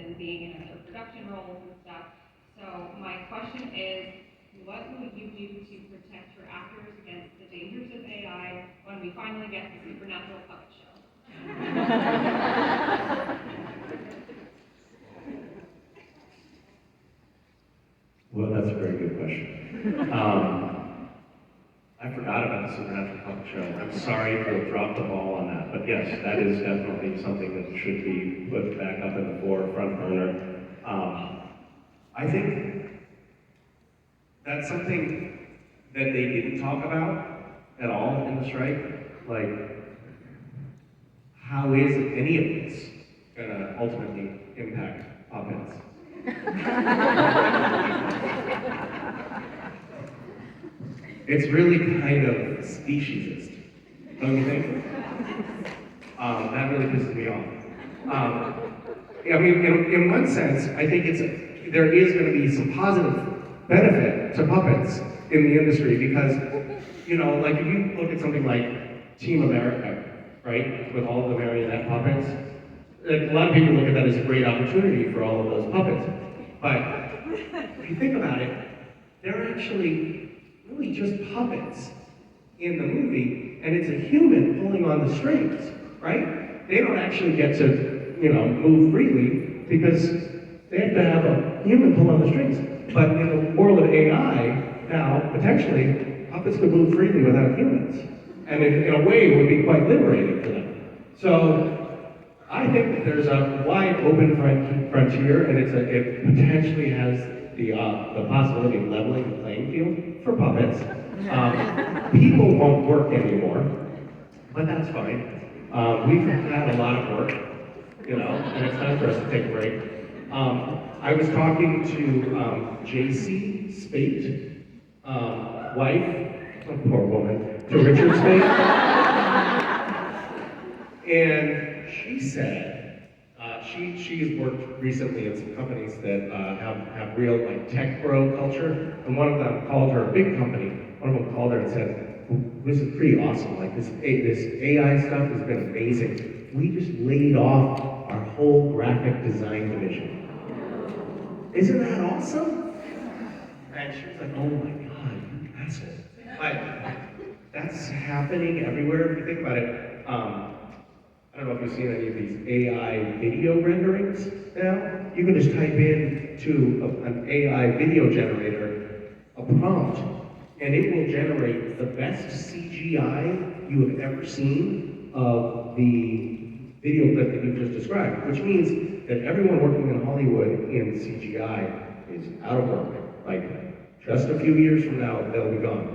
and being in other production roles and stuff. So my question is, what would you do to protect your actors against the dangers of AI when we finally get the supernatural puppet show? Well, that's a very good question. I forgot about the Supernatural Puppet Show. I'm sorry to have dropped the ball on that, but yes, that is definitely something that should be put back up in the forefront burner. I think that's something that they didn't talk about at all in the strike. Like, how is any of this gonna ultimately impact puppets? It's really kind of speciesist, don't you think? That really pisses me off. I mean, in one sense, I think there is going to be some positive benefit to puppets in the industry because, you know, like if you look at something like Team America, right, with all of the marionette puppets, a lot of people look at that as a great opportunity for all of those puppets. But if you think about it, they're actually really just puppets in the movie, and it's a human pulling on the strings, right? They don't actually get to, you know, move freely because they have to have a human pull on the strings. But in the world of AI, now, potentially, puppets could move freely without humans. And in a way, it would be quite liberating for them. So, I think that there's a wide open frontier, and it potentially has the possibility of leveling the playing field for puppets. People won't work anymore, but that's fine. We've had a lot of work, you know, and it's time for us to take a break. I was talking to J.C. Spate, wife, oh, poor woman, to Richard Spate, and she said, she's worked recently in some companies that have real like tech bro culture, and one of them called her a big company. One of them called her and said, "This is pretty awesome. Like this AI stuff has been amazing. We just laid off our whole graphic design division. Isn't that awesome?" And she was like, "Oh my god, you asshole!" But that's happening everywhere if you think about it. I don't know if you've seen any of these AI video renderings now. You can just type in to an AI video generator a prompt, and it will generate the best CGI you have ever seen of the video clip that you've just described, which means that everyone working in Hollywood in CGI is out of work. Like, just a few years from now, they'll be gone.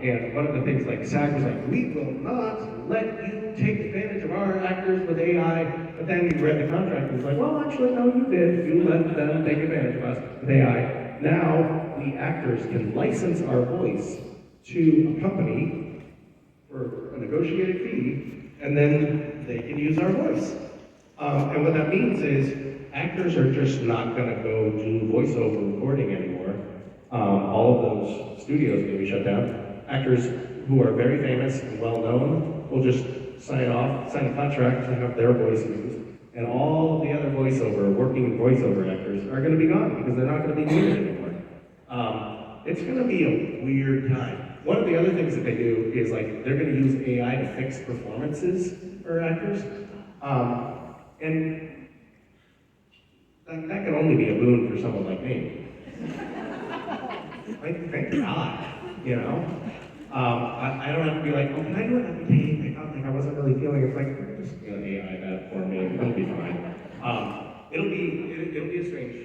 And one of the things like SAG was like, "We will not let you take advantage of our actors with AI." But then you read the contract and it's like, "Well, actually, no, you did. You let them take advantage of us with AI. Now, the actors can license our voice to a company for a negotiated fee, and then they can use our voice." And what that means is actors are just not going to go do voiceover recording anymore. All of those studios are going to be shut down. Actors who are very famous and well known will just sign a contract to have their voice used. And all of the other working voiceover actors are going to be gone because they're not going to be needed anymore. It's going to be a weird time. One of the other things that they do is like they're going to use AI to fix performances for actors. And that can only be a boon for someone like me. Like, thank God, you know? I don't have to be like, "Oh, can I do it every day? I felt like I wasn't really feeling it." It's like, just AI that for me, it'll be fine. It'll be a strange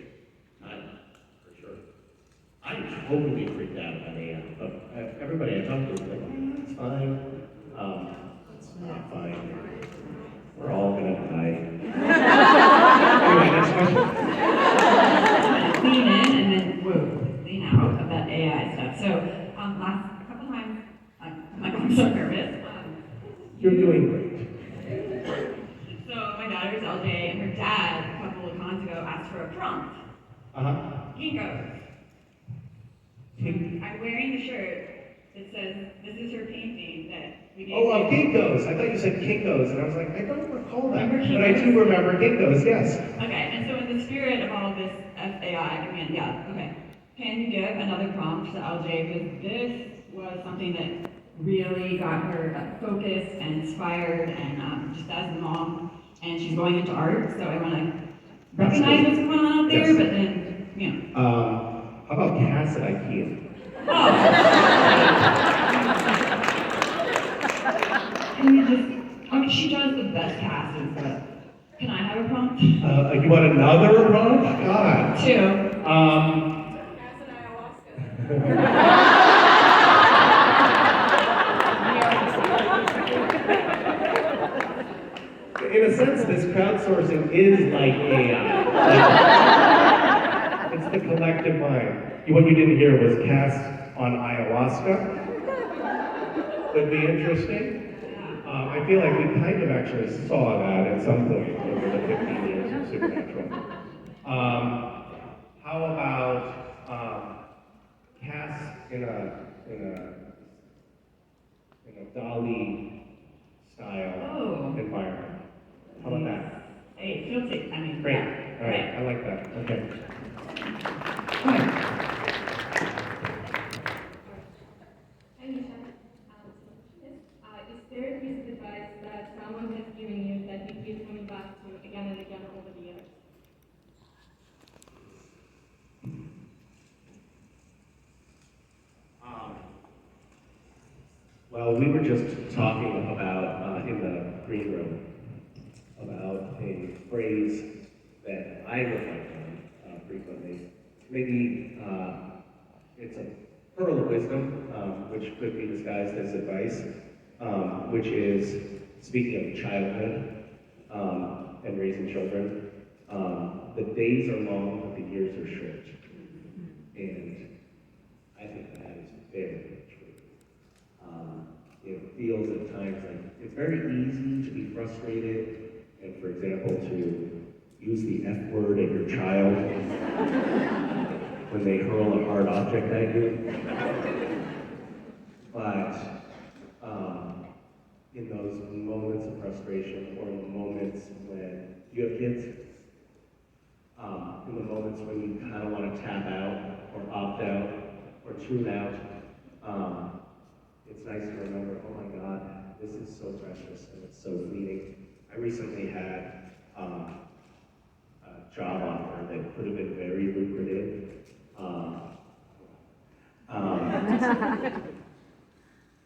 time, for sure. I'm totally freaked out about AI, but everybody I talk to is like, "Oh, it's fine." It's not fine. We're all gonna die. Anyway, next question. Lean in and then lean out about AI stuff. So, last couple times, I'm so nervous. You're doing great. So my daughter's LJ, and her dad a couple of months ago asked for a prompt. Ginkgos. I'm wearing the shirt that says, "This is her painting that we gave." Oh, Ginkgos. I thought you said Kinkos, and I was like, I don't recall that. But I do remember Ginkgos, yes. Okay, and so in the in the spirit of all this FAI, I mean, yeah, okay. Can you give another prompt to LJ? Because this was something that really got her focused and inspired, and just as a mom, and she's going into art, so I want to recognize what's going on out there, Yes. but then, you know. How about Cass at IKEA? Oh. Can you just, okay, she does the best passes, but can I have a prompt? You want another prompt? God. Two. In a sense, this crowdsourcing is like AI. It's the collective mind. What you didn't hear was Cass on ayahuasca. Would be interesting. I feel like we kind of actually saw that at some point over the 15 years of Supernatural. How about Cass in a Dali style environment? How about that? Hey, feel safe. I mean, Great. yeah. All right. I like that. Okay. Hi, Misha. Is there a piece of advice that someone has given you that you keep coming back to again and again over the years? Well, we were just talking about in the green room about a phrase that I reflect on frequently. Maybe it's a pearl of wisdom, which could be disguised as advice, which is speaking of childhood and raising children. The days are long, but the years are short. And I think that is very true. It feels at times like it's very easy to be frustrated and, for example, to use the F word at your child when they hurl a hard object at you. But in those moments of frustration, or in the moments when you have kids, in the moments when you kind of want to tap out or opt out or tune out, it's nice to remember, oh my God, this is so precious and it's so fleeting. I recently had a job offer that could have been very lucrative.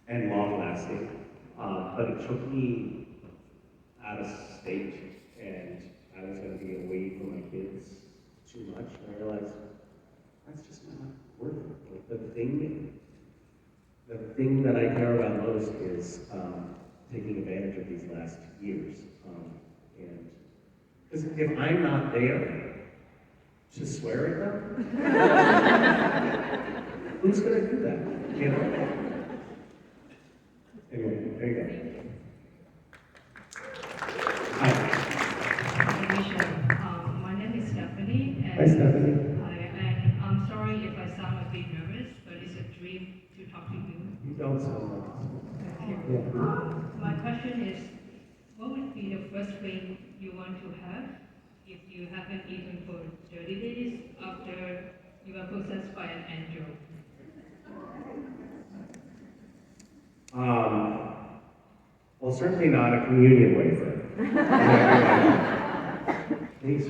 And long-lasting, but it took me out of state, and I was going to be away from my kids too much, and I realized that's just not worth it. Like, the thing that I care about most is taking advantage of these last years, and because if I'm not there to swear at them, who's going to do that? You know. Anyway, there you go. Hi. Misha, my name is Stephanie. And Hi, Stephanie. Hi, and I'm sorry if I sound a bit nervous, but it's a dream to talk to you. You don't sound like My question is, what would be the first thing you want to have if you haven't eaten for 30 days after you are possessed by an angel? Well, certainly not a communion wafer. These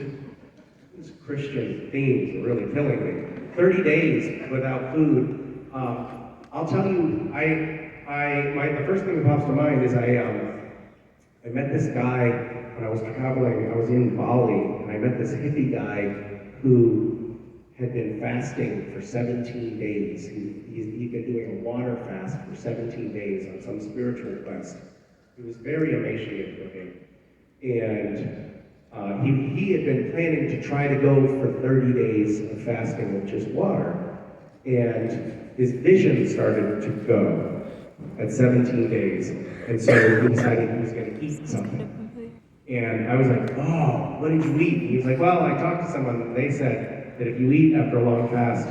Christian themes are really killing me. 30 days without food. I'll tell you, the first thing that pops to mind is I met this guy when I was traveling. I was in Bali, and I met this hippie guy who had been fasting for 17 days. He'd been doing a water fast for 17 days on some spiritual quest. He was very emaciated looking. And he had been planning to try to go for 30 days of fasting with just water. And his vision started to go at 17 days. And so he decided he was going to eat something. And I was like, oh, what did you eat? And he was like, well, I talked to someone, and they said that if you eat after a long fast,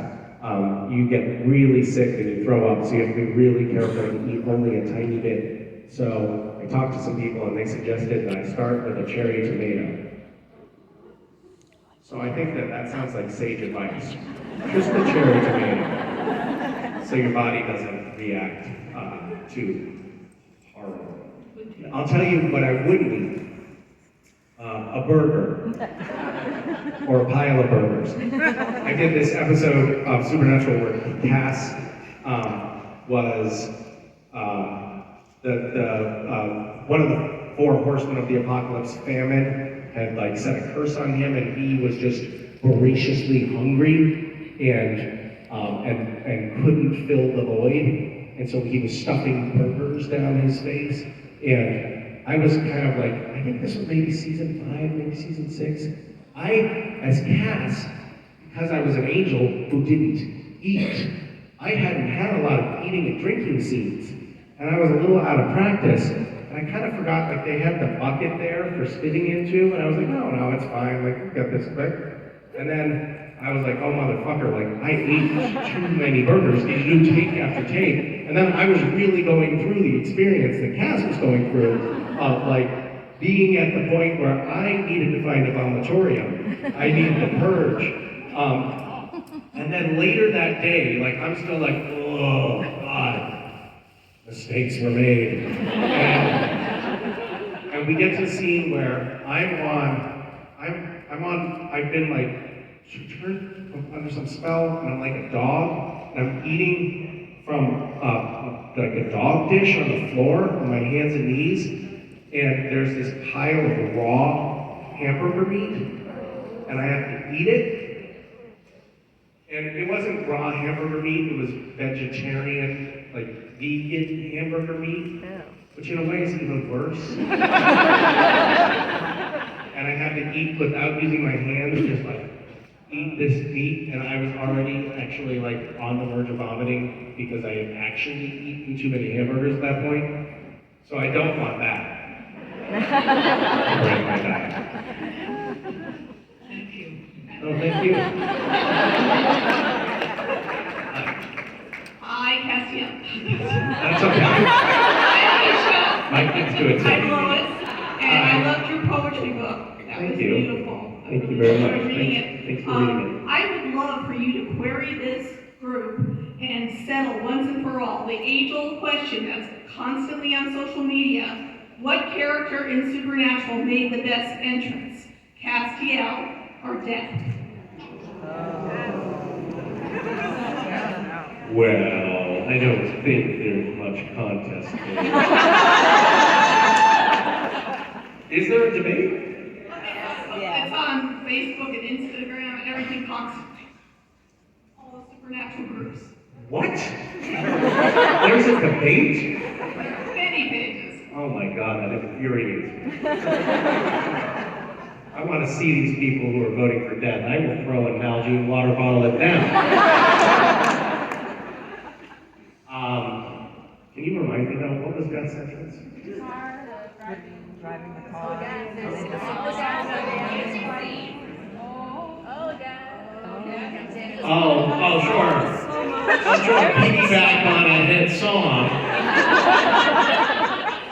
you get really sick and you throw up, so you have to be really careful and eat only a tiny bit. So I talked to some people, and they suggested that I start with a cherry tomato. So I think that sounds like sage advice. Just the cherry tomato, so your body doesn't react to horrible. I'll tell you what I wouldn't eat. A burger. Or a pile of burgers. I did this episode of Supernatural where Cass was one of the four horsemen of the apocalypse, famine, had like set a curse on him, and he was just voraciously hungry and couldn't fill the void, and so he was stuffing burgers down his face. And I was kind of like, I think this was maybe season 5, maybe season 6. I, as Cass, because I was an angel who didn't eat, I hadn't had a lot of eating and drinking scenes, and I was a little out of practice. And I kind of forgot, like, they had the bucket there for spitting into, and I was like, no, it's fine, like, we'll get this quick. And then I was like, oh, motherfucker, like, I ate too many burgers, and you do take after take. And then I was really going through the experience that Cass was going through of, like, being at the point where I needed to find a vomitorium. I needed to purge. And then later that day, like, I'm still like, oh, God. Mistakes were made. And we get to the scene where I've been like turned under some spell, and I'm like a dog, and I'm eating from like a dog dish on the floor on my hands and knees, and there's this pile of raw hamburger meat, and I have to eat it. And it wasn't raw hamburger meat, it was vegetarian, like vegan hamburger meat, which in a way is even worse. And I had to eat without using my hands, just like eat this meat, and I was already actually like on the verge of vomiting because I had actually eaten too many hamburgers at that point. So I don't want that. Break my diet. Thank you. Oh, thank you. Hi, Cassia. That's okay. Hi, My kids do it Misha. Hi, too. Lois. And I loved your poetry book. That Thank was you. beautiful. Thank you very much. I was reading Thanks for reading it. I would love for you to query this group and settle once and for all the age-old question that's constantly on social media. What character in Supernatural made the best entrance? Castiel or Death? Well, I don't think there's much contest there. Is there a debate? It's on Facebook and Instagram and everything constantly. All the Supernatural groups. What? There's a debate? Many pages. Oh my God, that infuriates me. I want to see these people who are voting for death. I will throw a Nalgene water bottle at them. Can you remind me though, what was God's sentence? Driving the car. Oh, sure. I'm trying to piggyback on a hit song.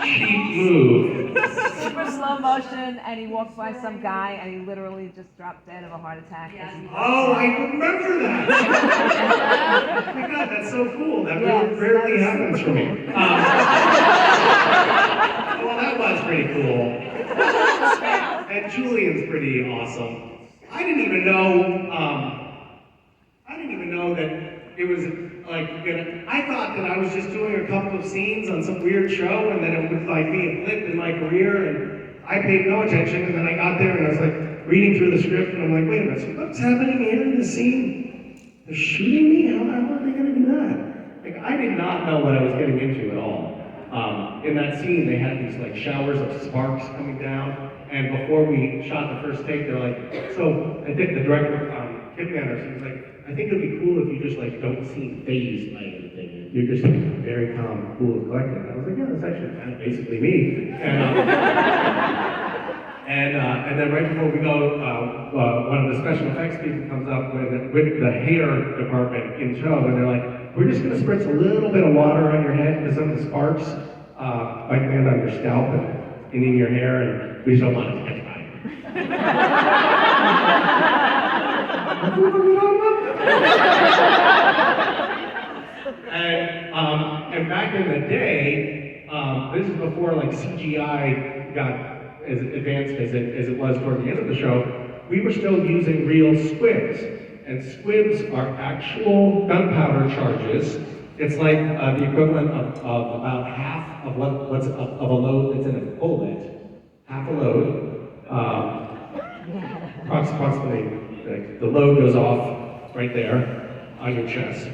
Cheap move. Super slow motion, and he walked by some guy, and he literally just dropped dead of a heart attack. Oh, I remember that. Oh my God, that's so cool. That rarely happens for me. Well, that was pretty cool. And Julian's pretty awesome. I didn't even know that it was like I thought that I was just doing a couple of scenes on some weird show, and then it would like be a blip in my career, and I paid no attention. And then I got there, and I was like reading through the script, and I'm like, wait a minute, so what's happening here in this scene? They're shooting me? How are they going to do that? Like, I did not know what I was getting into at all. In that scene, they had these like showers of sparks coming down, and before we shot the first take, they're like, so I think the director, Kim Anderson, was like, I think it'd be cool if you just like don't seem fazed by anything. You're just like, very calm, cool, and collected. And I was like, yeah, that's actually kind of basically me. And then right before we go, one of the special effects people comes up with the hair department in tow, and they're like, we're just going to spritz a little bit of water on your head because some of the sparks might land on your scalp and in your hair, and we just don't want it to catch fire. And back in the day, this is before like CGI got as advanced as it was toward the end of the show, we were still using real squibs. And squibs are actual gunpowder charges. It's like the equivalent of about half of what's of a load that's in a bullet. Half a load. Approximately, like, the load goes off right there on your chest.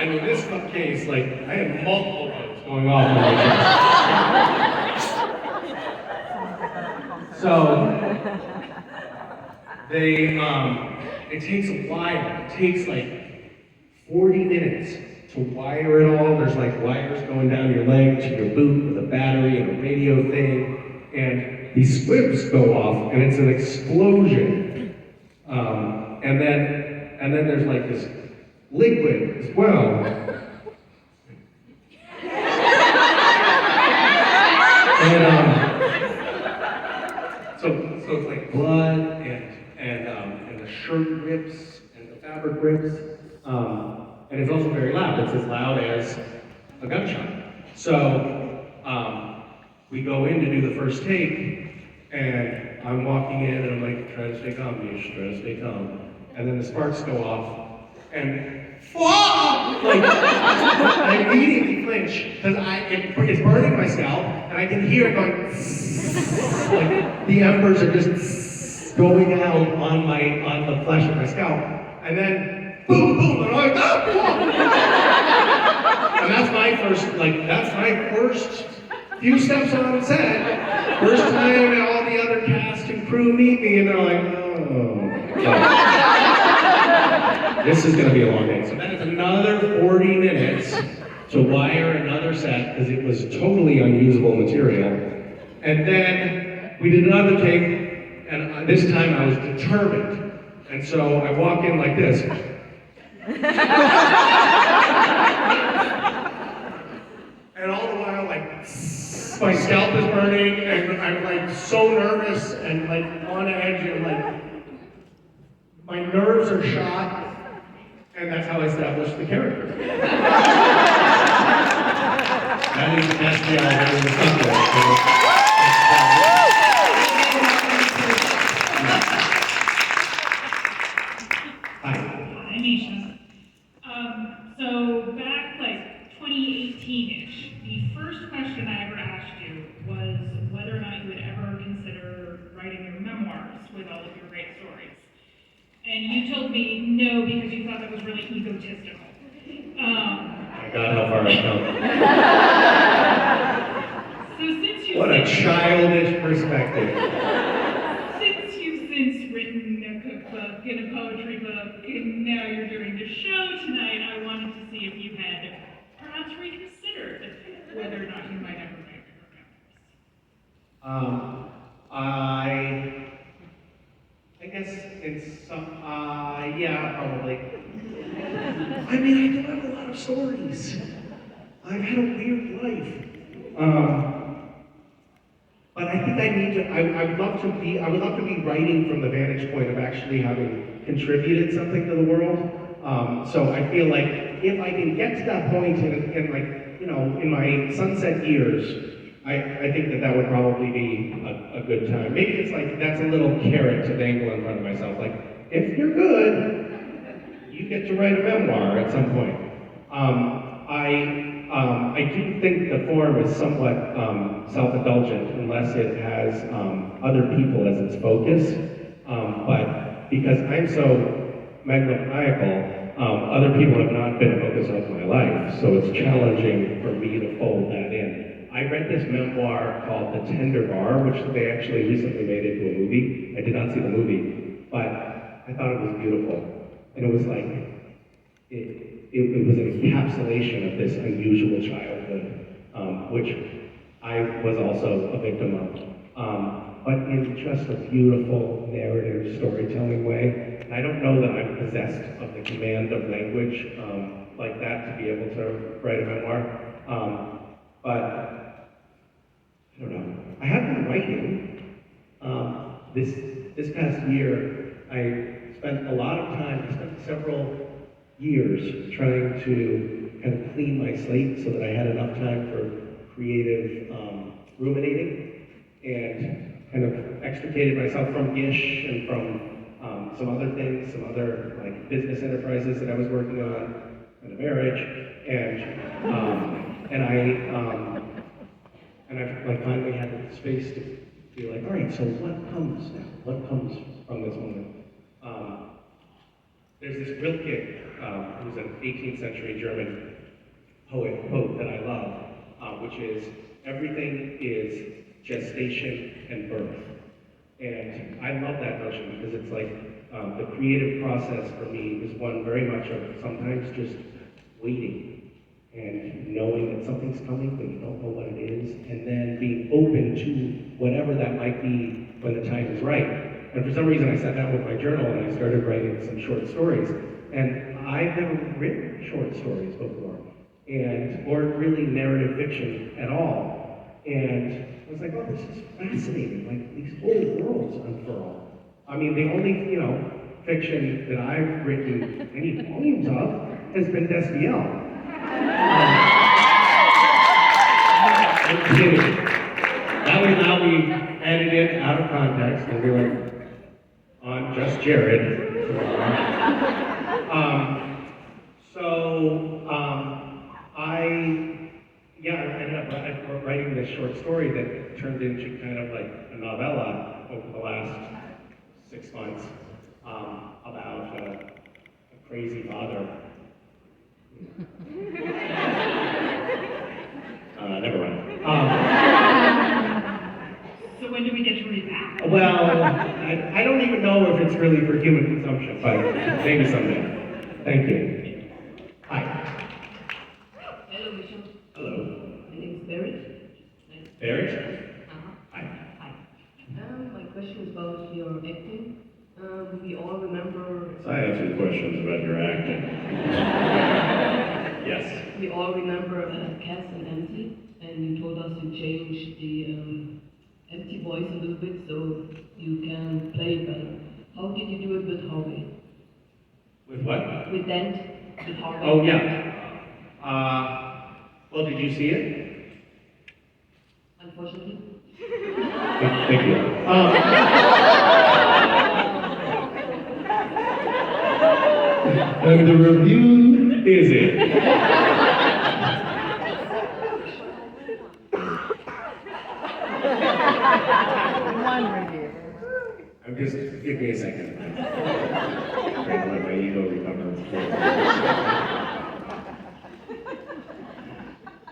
And in this case, like, I had multiple loads going off on my chest. So, it takes a while. It takes like 40 minutes to wire it all. There's like wires going down your leg to your boot with a battery and a radio thing. And these squibs go off and it's an explosion. And then there's like this liquid as well. So it's like blood and the shirt rips and the fabric rips. And it's also very loud. It's as loud as a gunshot. So we go in to do the first take, and I'm walking in and I'm like, try to stay calm, Misha, try to stay calm. And then the sparks go off, and like, I immediately flinch because it's burning my scalp, and I can hear it going, like the embers are just going out on the flesh of my scalp, and then boom, boom, and I'm like, ah! And that's my first few steps on set. First time all the other cast and crew meet me, and they're like, oh. This is going to be a long day. So then it's another 40 minutes to wire another set because it was totally unusable material. And then we did another take, and this time I was determined. And so I walk in like this. And all the while, like, my scalp is burning, and I'm like so nervous and like on edge, and like my nerves are shot. And that's how I established the character. That is the best thing I've ever done. Hi, Misha. So back like 2018-ish, the first question I ever asked you was whether or not you would ever consider writing your memoirs with all of your great stories. And you told me no because you thought that was really egotistical. My God, how far I've come. So since you What a childish perspective. Since you've since written a cookbook and a poetry book, and now you're doing the show tonight, I wanted to see if you had perhaps reconsidered whether or not you might ever write your memoirs. I guess it's some, yeah, probably. I mean, I do have a lot of stories. I've had a weird life. But I think I need to, I would love to be writing from the vantage point of actually having contributed something to the world. So I feel like if I can get to that point in like, you know, in my sunset years, I think that would probably be a good time. Maybe it's like, that's a little carrot to dangle in front of myself. Like, if you're good, you get to write a memoir at some point. I do think the form is somewhat self-indulgent unless it has other people as its focus. But because I'm so megalomaniacal, other people have not been a focus of my life. So it's challenging for me to fold that in. I read this memoir called The Tender Bar, which they actually recently made into a movie. I did not see the movie, but I thought it was beautiful. And it was like, it was an encapsulation of this unusual childhood, which I was also a victim of. But in just a beautiful narrative storytelling way. And I don't know that I'm possessed of the command of language like that to be able to write a memoir. But I don't know. I have been writing. This this past year, I spent a lot of time, I spent several years trying to kind of clean my slate so that I had enough time for creative ruminating, and kind of extricated myself from Gish and from some other things, some other like business enterprises that I was working on in a marriage, and I like finally had the space to be like, all right, so what comes now? What comes from this moment? There's this Rilke, who's an 18th century German quote that I love, which is, everything is gestation and birth. And I love that notion because it's like the creative process for me is one very much of sometimes just waiting and knowing that something's coming but you don't know what it is, and then being open to whatever that might be when the time is right. And for some reason I sat down with my journal and I started writing some short stories. And I've never written short stories before, or really narrative fiction at all. And I was like, oh, this is fascinating. Like, these whole worlds unfurl. I mean, the only, fiction that I've written any volumes of has been Destiel. I'm kidding. That would now be edited out of context and be like, on Just Jared. I ended up writing this short story that turned into kind of like a novella over the last 6 months about a crazy father. Never mind. So when do we get to read that? Well, I don't even know if it's really for human consumption, but maybe someday. Thank you. Hi. Hello, Misha. Hello. My name is Barrett. Nice. Barrett? Hi. Hi. My question is about your acting. We all remember. I have some questions about your acting. Yes. We all remember Cass and Empty, and you told us to change the empty voice a little bit so you can play it better. How did you do it with Harvey? With what? With Dent, with Harvey. Oh, yeah. Well, did you see it? Unfortunately. Thank you. And the review is it. One review. I'm just, give me a second. I'm trying to let my ego recover.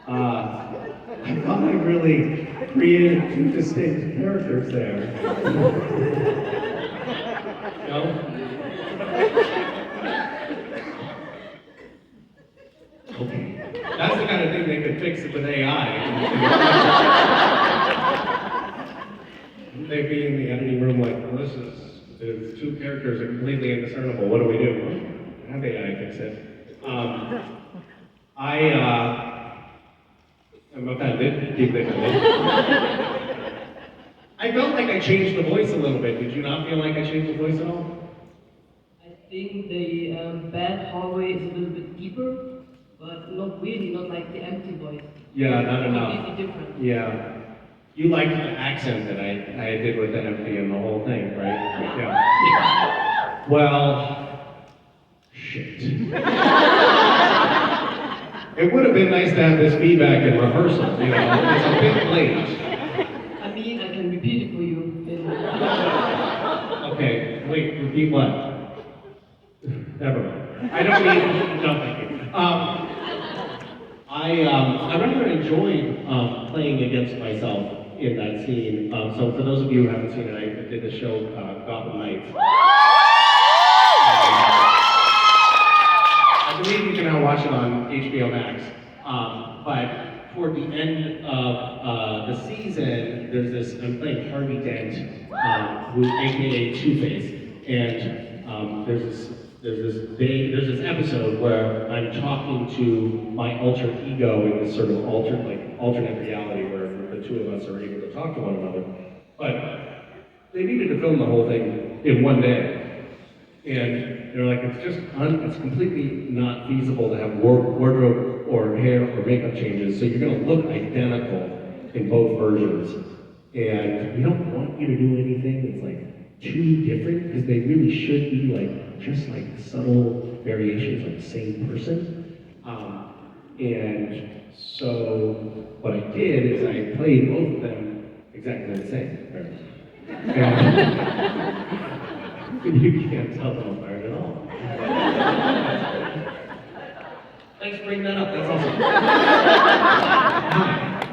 I thought I really created two distinct characters there. No? Okay. That's the kind of thing they could fix it with AI. They'd be in the editing room like, well, the two characters are completely indiscernible. What do we do? Have AI fix it. I'm offended, deeply offended. I felt like I changed the voice a little bit. Did you not feel like I changed the voice at all? I think the bad hallway is a little bit deeper, but not really, not like the empty voice. Yeah, not enough. Completely different. Yeah. You liked the accent that I did with the empty and the whole thing, right? Yeah. Well, shit. It would have been nice to have this feedback in rehearsal, It's a bit late. I mean, I can repeat it for you. Okay, wait, repeat what? Never mind. I don't need, no, thank you. I rather enjoyed playing against myself in that scene. So for those of you who haven't seen it, I did the show Gotham Knights. I believe you can now watch it on HBO Max. But toward the end of the season, there's this, I'm playing Harvey Dent, who's AKA Two-Face, and there's this episode where I'm talking to my alter ego in this sort of alternate reality where the two of us are able to talk to one another. But they needed to film the whole thing in one day. And they're like, it's completely not feasible to have wardrobe or hair or makeup changes, so you're gonna look identical in both versions. And we don't want you to do anything that's like too different, because they really should be like, just like subtle variations of the same person. And so what I did is I played both of them exactly the same. And you can't tell them apart at all. Thanks for bringing that up, that's awesome.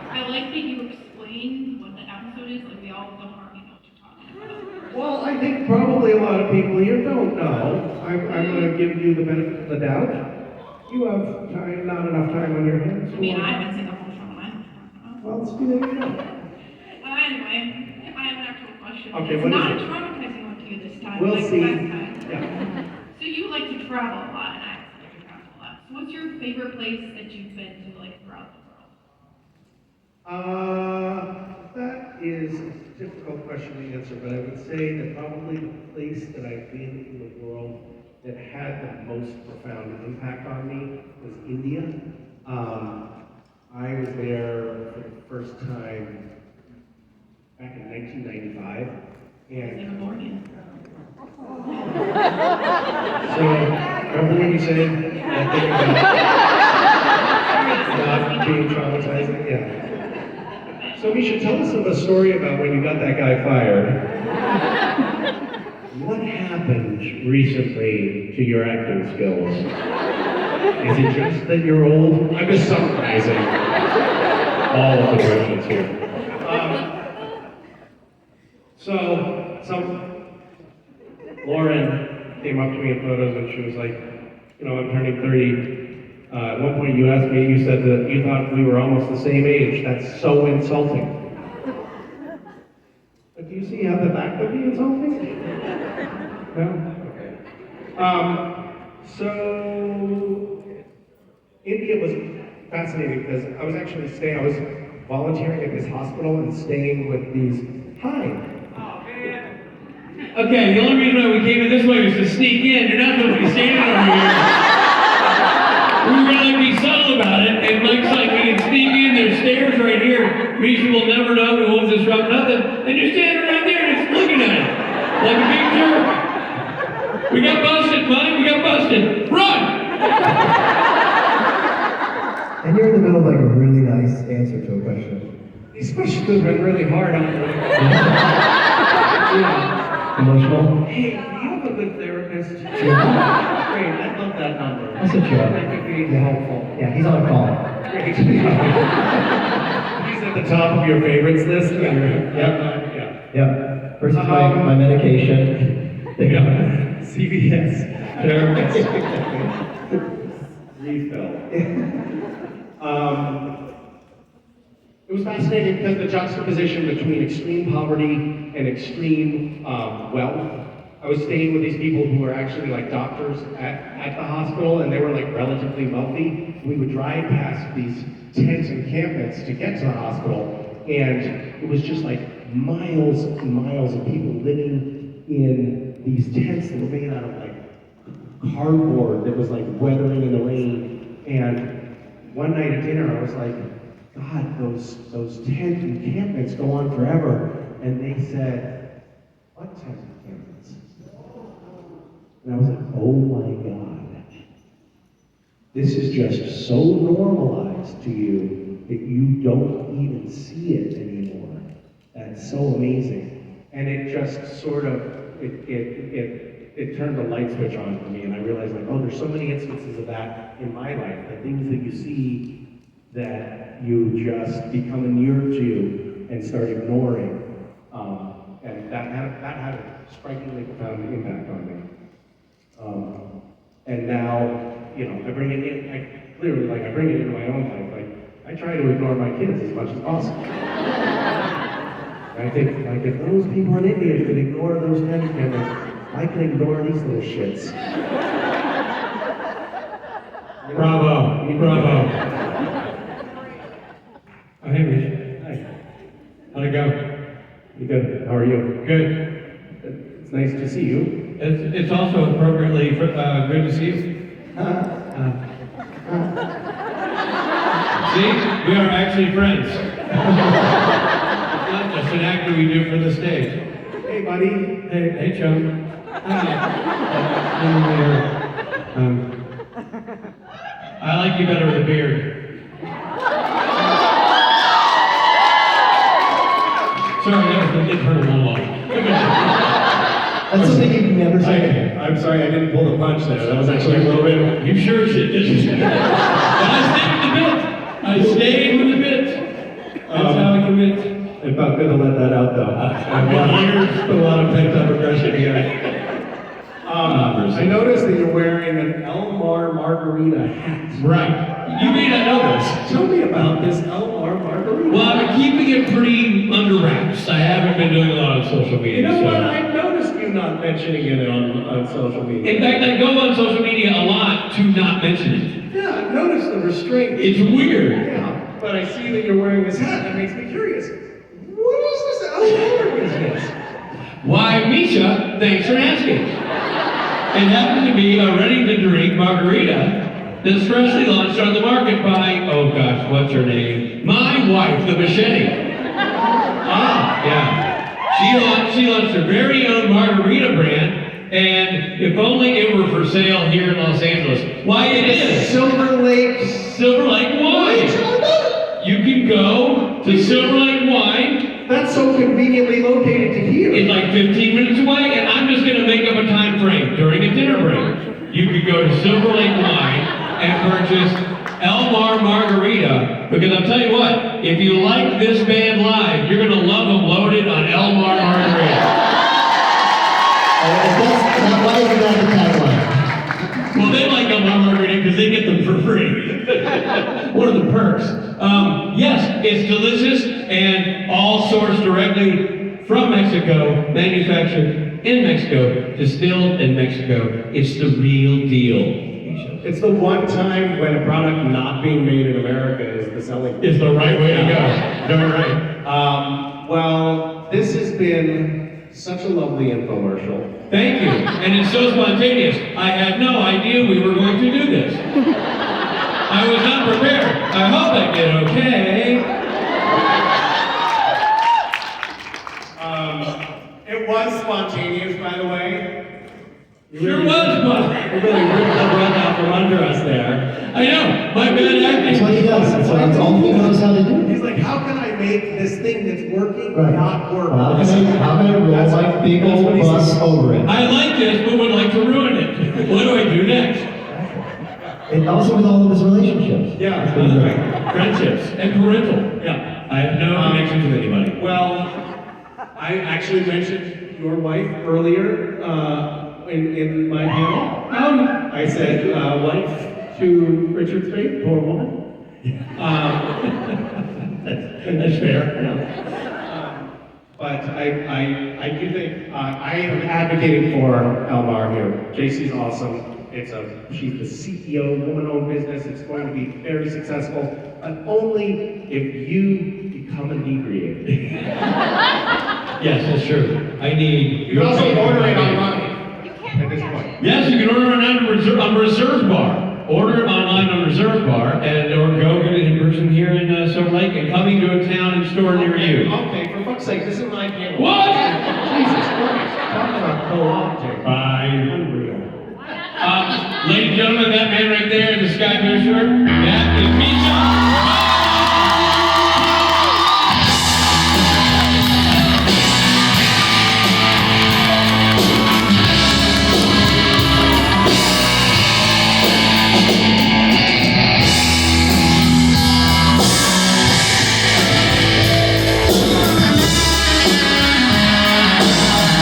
I like that you explained what the episode is, like we all don't already know what you're talking about. Well, I think probably a lot of people here don't know. I'm going to give you the benefit of the doubt. You have time, not enough time on your hands. I mean, I haven't seen the whole show, and I know what you're talking about. Well, let's do that again. Anyway, I have an actual question. Okay, it's what is not it? a traumatizing one to you this time, We'll like see. last time. Yeah. So you like to travel a lot, and I also like to travel a lot. So what's your favorite place that you've been to, like, throughout the world? That is a difficult question to answer, but I would say that probably the place that I've been in the world that had the most profound impact on me was India. I was there for the first time back in 1995, and In the morning. so remember when you said that thing about not being traumatizing? Yeah. So Misha, tell us a story about when you got that guy fired. What happened recently to your acting skills? Is it just that you're old? I'm just summarizing all of the questions here. So Lauren came up to me in photos and she was like, I'm turning 30. At one point you asked me, you said that you thought we were almost the same age. That's so insulting. But do you see how that could be insulting? No? Okay. So India was fascinating because I was volunteering at this hospital and staying with these, hi. Okay, the only reason why we came in this way was to sneak in. You're not supposed to be standing over here. We were going to be subtle about it, and Mike's like, we can sneak in, there's stairs right here. Misha will never know, we won't disrupt nothing. And you're standing right there just looking at it, like a big jerk. We got busted, Mike, we got busted. Run! And you're in the middle of like a really nice answer to a question. These questions have been really hard on me. Emotional? Hey, do you have a good therapist? Great, I love that number. That's a joke. That could be helpful. Yeah, he's on call. Great. He's at the top of your favorites list? Yep. Yep. Versus my medication. Yeah. CVS. Therapist. Refill. It was fascinating because the juxtaposition between extreme poverty and extreme wealth. I was staying with these people who were actually like doctors at the hospital, and they were like relatively wealthy. We would drive past these tent encampments to get to the hospital, and it was just like miles and miles of people living in these tents that were made out of like cardboard that was like weathering in the rain. And one night at dinner, I was like, God, those tent encampments go on forever. And they said, what tent encampments? And I was like, oh my God. This is just so normalized to you that you don't even see it anymore. That's so amazing. And it just sort of, it turned a light switch on for me, and I realized like, oh, there's so many instances of that in my life, the things that you see that you just become inured to and start ignoring. And that had a strikingly profound impact on me. And now, I bring it in, I bring it into my own life. Like, I try to ignore my kids as much as possible. I think, like, if those people in India could ignore those tent cameras, I can ignore these little shits. Bravo, bravo. Oh, hey, Misha. Hi. How'd it go? You good? How are you? Good. It's nice to see you. It's also appropriately good to see you. See, we are actually friends. It's not just an act we do for the stage. Hey, buddy. Hey, chum. I like you better with a beard. Sorry, that was the internal monologue. That's something you've never said. I'm sorry, I didn't pull the punch there. That was actually a little bit. You sure shit didn't. But I stayed with the bit. I stayed with the bit. That's how I commit. It felt good to let that out, though. A lot of pent-up aggression here. I noticed that you're wearing an Elmar Margarita hat. Right. You may not know this. Tell me about this Elmar Margarita. Well, I've been keeping it pretty under wraps. I haven't been doing a lot on social media. You know so. what? I've noticed you not mentioning it on social media. In fact, I go on social media a lot to not mention it. Yeah, I've noticed the restraint. It's weird. Yeah, but I see that you're wearing this hat. That makes me curious. What is this Elmar business? Why, Misha, thanks for asking. It happened to be a ready-to-drink margarita that's freshly launched on the market by, oh gosh, what's her name? My wife, the machete. Yeah. She launched her very own margarita brand, and if only it were for sale here in Los Angeles. Why, it is. Silver Lake Wine. You can go to Silver Lake Wine. That's so conveniently located to here. It's like 15 minutes away, and I'm just going to make up a time frame during a dinner break. You could go to Silver Lake Wine and purchase Elmar Margarita, because I'll tell you what, if you like this band live, you're going to love them loaded on Elmar Margarita. That might be not the tagline. Well, they like Elmar Margarita because they get them for free. One of the perks. Yes, it's delicious and all sourced directly from Mexico, manufactured in Mexico, distilled in Mexico. It's the real deal. It's the one time when a product not being made in America is the selling. It's the right way to go. Darn right. Well, this has been such a lovely infomercial. Thank you. And it's so spontaneous. I had no idea we were going to do this. I was not prepared. I hope I did okay. It was spontaneous, by the way. Sure was, but You really ripped the rug out from under us there. I know. My bad That's what acting. he does. That's all he knows how to do. He's like, how can I make this thing that's working Right. not work? How can I roll That's- my big that's old what he bus said. over it? I like this, but would like to ruin it. What do I do next? And also with all of his relationships. Yeah. It's been great. Friendships and parental. Yeah. I have no connection to anybody. Well, I actually mentioned your wife earlier in my panel. I said wife to Richard Spade, poor woman. That's fair. But I do think I am advocating for Elmar here. JC's awesome. She's the CEO, woman-owned business. It's going to be very successful, but only if you become inebriated. Yes, that's true. I need. You can also order it online at this point. Yes, you can order it on Reserve Bar. Order it online on Reserve Bar, or go get it in person here in Silver Lake, and coming to a town and store near you. Okay, for fuck's sake, this is my panel. What? Jesus Christ. Talk about co-opting. Fine. Unreal. Ladies and gentlemen, that man right there in the sky blue shirt,